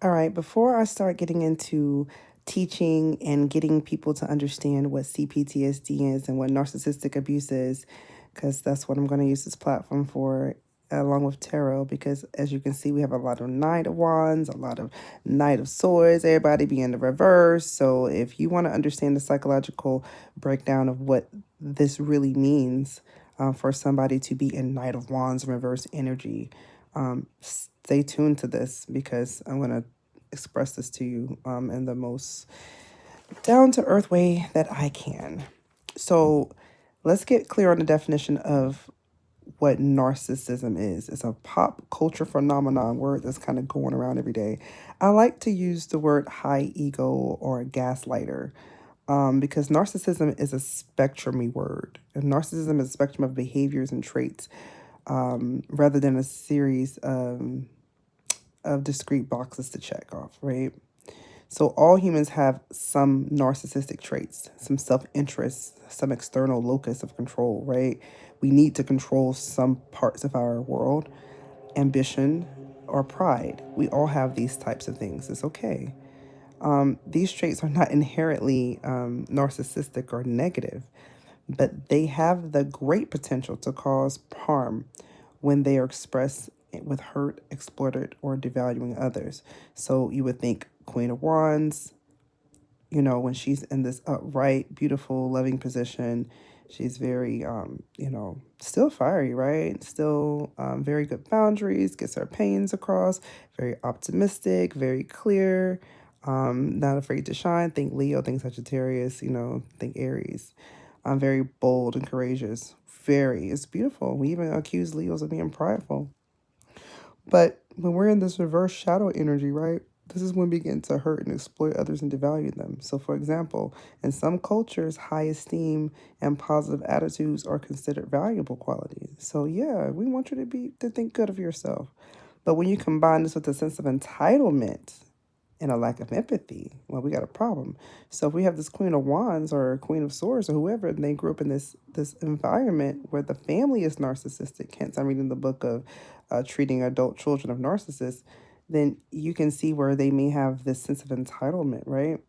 All right, before I start getting into teaching and getting people to understand what CPTSD is and what narcissistic abuse is, because that's what I'm going to use this platform for, along with tarot, because as you can see, we have a lot of Knight of Wands, a lot of Knight of Swords, everybody being the reverse. So if you want to understand the psychological breakdown of what this really means for somebody to be in Knight of Wands reverse energy, stay tuned to this because I'm going to express this to you in the most down-to-earth way that I can. So let's get clear on the definition of what narcissism is. It's a pop culture phenomenon word that's kind of going around every day. I like to use the word high ego or gaslighter because narcissism is a spectrumy word. And narcissism is a spectrum of behaviors and traits rather than a series of discrete boxes to check off, right? So all humans have some narcissistic traits, some self-interest, some external locus of control, right? We need to control some parts of our world, ambition or pride. We all have these types of things. It's okay. These traits are not inherently narcissistic or negative, but they have the great potential to cause harm when they are expressed with hurt, exploited, or devaluing others. So you would think Queen of Wands, when she's in this upright, beautiful, loving position, she's very, still fiery, right? Still very good boundaries, gets her pains across, very optimistic, very clear, not afraid to shine. Think Leo, think Sagittarius, think Aries. Very bold and courageous. It's beautiful. We even accuse Leos of being prideful. But when we're in this reverse shadow energy, right, this is when we begin to hurt and exploit others and devalue them. So, for example, in some cultures, high esteem and positive attitudes are considered valuable qualities. So, yeah, we want you to think good of yourself. But when you combine this with a sense of entitlement and a lack of empathy, well, we got a problem. So if we have this Queen of Wands or Queen of Swords or whoever, and they grew up in this environment where the family is narcissistic, hence I'm reading the book of Treating Adult Children of Narcissists, then you can see where they may have this sense of entitlement, right?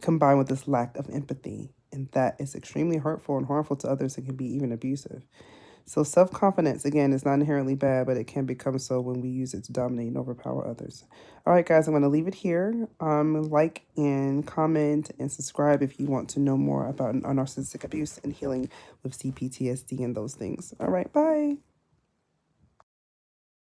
Combined with this lack of empathy. And that is extremely hurtful and harmful to others and can be even abusive. So self-confidence, again, is not inherently bad, but it can become so when we use it to dominate and overpower others. All right, guys, I'm going to leave it here. Like and comment and subscribe if you want to know more about narcissistic abuse and healing with CPTSD and those things. All right, bye.